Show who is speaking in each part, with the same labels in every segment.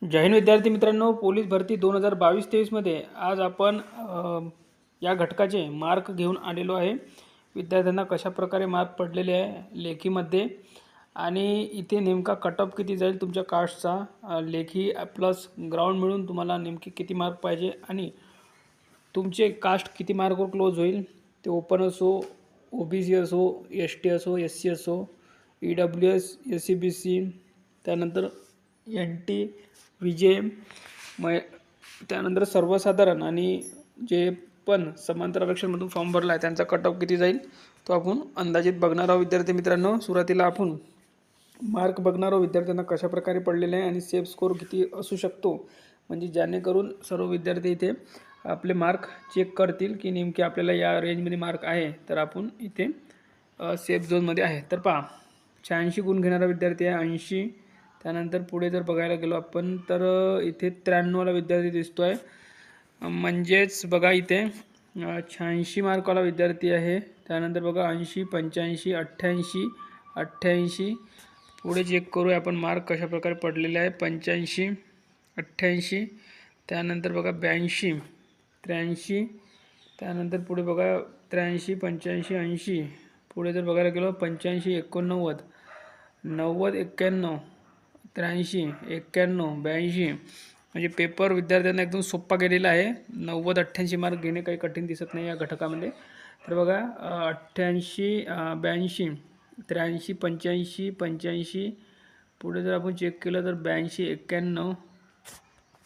Speaker 1: जय हिंद विद्यार्थी मित्रांनो, पोलीस भरती 2022-23 मध्ये आज आपण या घटकाचे मार्क घेऊन आलेलो आहे। विद्यार्थ्यांना कशा प्रकारे मार्क पडलेले आहे लेखीमध्ये आणि इथे नेमका कट ऑफ किती जाईल तुमच्या कास्टचा, लेखी प्लस ग्राउंड मिळून तुम्हाला नेमकी किती मार्क पाहिजे आणि तुमचे कास्ट किती मार्कवर क्लोज होईल, ते ओपन असो, ओबीसी असो, एसटी असो, एससी असो, ईडब्ल्यूएस, एससीबीसी, त्यानंतर एनटी, विजय, त्यानंतर सर्वसाधारण आणि जे पण समांतर आरक्षणमधून फॉर्म भरला आहे त्यांचा कट ऑफ किती जाईल तो आपण अंदाजित बघणार आहोत। विद्यार्थी मित्रांनो, सुरुवातीला आपण मार्क बघणार आहोत विद्यार्थ्यांना कशा प्रकारे पडलेले आहे आणि सेफ स्कोर किती असू शकतो, म्हणजे जेणेकरून सर्व विद्यार्थी इथे आपले मार्क चेक करतील की नेमके आपल्याला या रेंजमध्ये मार्क आहे तर आपण इथे सेफ झोनमध्ये आहे। तर पहा, 86 गुण घेणारा विद्यार्थी आहे 80। त्यानंतर पुढे जर बघायला गेलो आपण तर इथे 93 वाला विद्यार्थी दिसतो आहे, म्हणजेच बघा इथे 86 मार्कवाला विद्यार्थी आहे। त्यानंतर बघा 80, 85, 88, 88, पुढे चेक करूया आपण मार्क कशा प्रकारे पडलेले आहे। 85, 88, त्यानंतर बघा 82, 83, त्यानंतर पुढे बघा 83, 85, 80, पुढे जर बघायला गेलो 85, 89, 90, 91, 83, 91, 82, म्हणजे पेपर विद्यार्थ्यांना एकदम सोपा गेलेला आहे। 90, 88 मार्क घेणे काही कठीण दिसत नाही या घटकामध्ये। तर बघा 88, 82, 83, 85, 85, पुढे जर आपण चेक केलं तर 82, 91,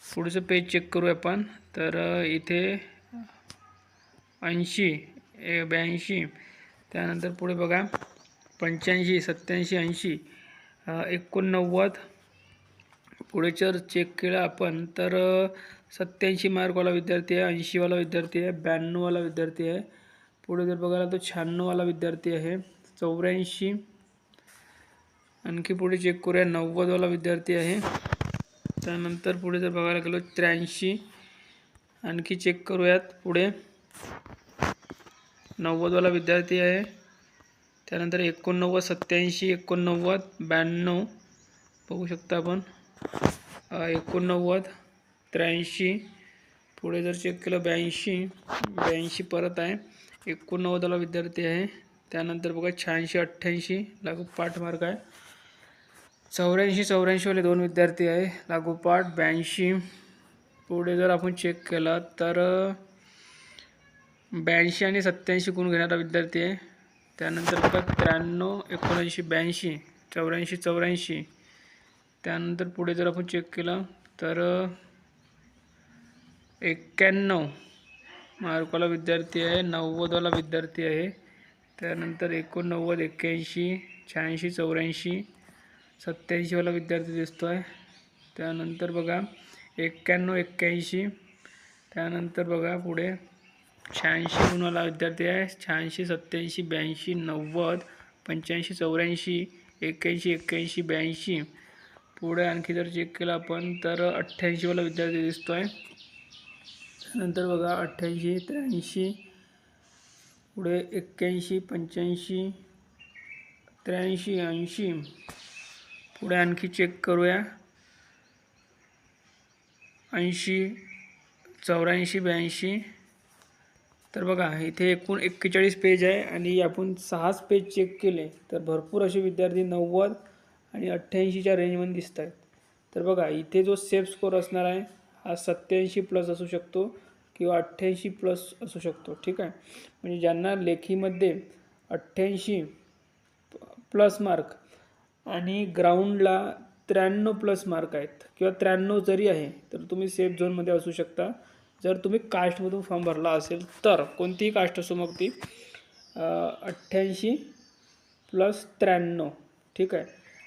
Speaker 1: पुढचं पेज चेक करूया आपण तर इथे 80, 82, त्यानंतर पुढे बघा 85, 87, 80, 89, पुढे जर चेक केलं आपण तर 87 मार्कवाला विद्यार्थी आहे, 80 वाला विद्यार्थी आहे, 92 वाला विद्यार्थी आहे, पुढे जर बघायला तो 96 वाला विद्यार्थी आहे, 84, आणखी पुढे चेक करूया 90 वाला विद्यार्थी आहे, त्यानंतर पुढे जर बघायला गेलो 83, आणखी चेक करूयात पुढे 90 वाला विद्यार्थी आहे, त्यानंतर 89, 87, 89, 92 बघू शकता आपण, 89, 83, पुढे जर चेक केलं 82, 82 परत आहे, 89 वाला विद्यार्थी आहे, त्यानंतर बघा 86, 88 लागोपाठ मार्क आहे, 84, 84 वाले दोन विद्यार्थी आहे लागोपाठ 82, पुढे जर आपण चेक केला तर 82 आणि 87 गुण घेणारा विद्यार्थी आहे, त्यानंतर बघा 93, 79, 82, 84, 84, त्यानंतर पुढे जर आपण चेक केलं तर 91 मार्कवाला विद्यार्थी आहे, 90 वाला विद्यार्थी आहे, त्यानंतर 89, 81, 86, 84, 87 वाला विद्यार्थी दिसतो आहे, त्यानंतर बघा 91, 81, त्यानंतर बघा पुढे 86 गुणवाला विद्यार्थी आहे, 86, 87, 82, 90, 85, 84, 81, 81, 82, पुढे आणखी जर चेक केलं आपण तर 88 वाला विद्यार्थी दिसतो आहे, त्यानंतर बघा 88, 83, पुढे 81, 85, 83, 80, पुढे आणखी चेक करूया 80, 84, 82, तर बघा इथे एकूण 41 पेज आहे आणि आपण 6 पेज चेक केले तर भरपूर असे विद्यार्थी 90 आणि 88च्या रेंजमध्ये दिसत आहेत। तर बघा इथे जो सेफ स्कोर असणार आहे हा 87 प्लस असू शकतो किंवा 88 प्लस असू शकतो, ठीक आहे। म्हणजे ज्यांना लेखीमध्ये 88 प्लस मार्क आणि ग्राउंडला 93 प्लस मार्क आहेत किंवा 93 जरी आहे तर तुम्ही सेफ झोनमध्ये असू शकता जर तुम्ही कास्टमधून फॉर्म भरला असेल तर। कोणतीही कास्ट असो मग ती 88 प्लस 93, ठीक आहे,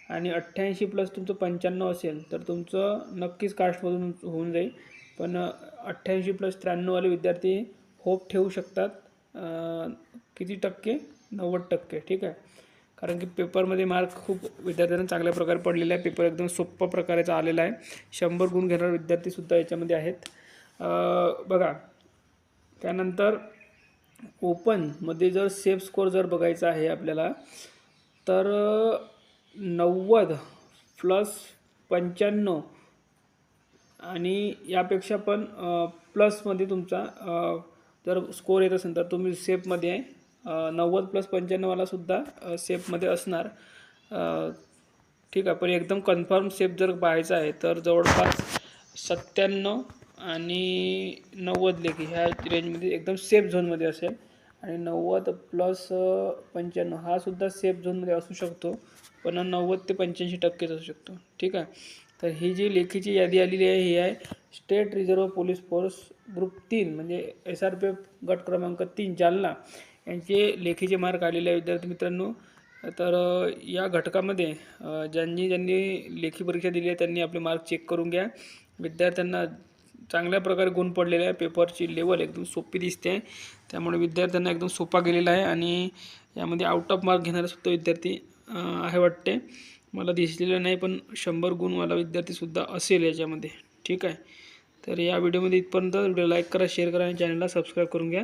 Speaker 1: आणि 88 प्लस तुमचं 95 असेल तर तुमचं नक्कीच कास्टमधून होऊन जाईल, पण 88 प्लस 93 वाले विद्यार्थी होप ठेवू शकतात किती टक्के, 90%, ठीक आहे, कारण की पेपरमध्ये मार्क खूप विद्यार्थ्यांना चांगल्या प्रकारे पडलेला आहे। पेपर एकदम सोप्या प्रकारेचा आलेला आहे, 100 गुण घेणारे विद्यार्थीसुद्धा याच्यामध्ये आहेत। बघा त्यानंतर ओपनमध्ये जर सेफ स्कोर जर बघायचा आहे आपल्याला तर 90 प्लस 95 आणि यापेक्षा पण प्लसमध्ये तुमचा जर स्कोर येत असेल तर तुम्ही सेफमध्ये आहे. 90+95 सुद्धा सेफमध्ये असणार. ठीक आहे, पण एकदम कन्फर्म सेफ जर पाहायचं आहे तर जवळपास 97 आणि 90 लेखी ह्या रेंजमध्ये एकदम सेफ झोनमध्ये असेल. आणि 90+95 हा सुद्धा सेफ झोनमध्ये असू शकतो, पण 90 ते 85% असू शकतो. ठीक आहे, तर ही जी लेखीची यादी आलेली आहे ही आहे state reserve police force group 3 म्हणजे SRPF गट क्रमांक 3 जालना यांचे लेखीचे मार्क आलेले आहे विद्यार्थी मित्रांनो. तर या घटकामध्ये ज्यांनी ज्यांनी लेखी परीक्षा दिली आहे त्यांनी आपले मार्क चेक करून घ्या. विद्यार्थ्यांना चांगल्या प्रकारे गुण पडलेले आहे. पेपरची लेवल एकदम सोपी दिसते आहे, त्यामुळे विद्यार्थ्यांना एकदम सोपा गेलेला आहे. आणि यामध्ये आउट ऑफ मार्क घेणारे सुद्धा विद्यार्थी आहे वाटते, मला दिसलेलं नाही, पण 100 गुणवाला विद्यार्थीसुद्धा असेल याच्यामध्ये. ठीक आहे, तर या व्हिडिओमध्ये इथपर्यंत. व्हिडिओ लाईक करा, शेअर करा आणि चॅनलला सबस्क्राईब करून घ्या.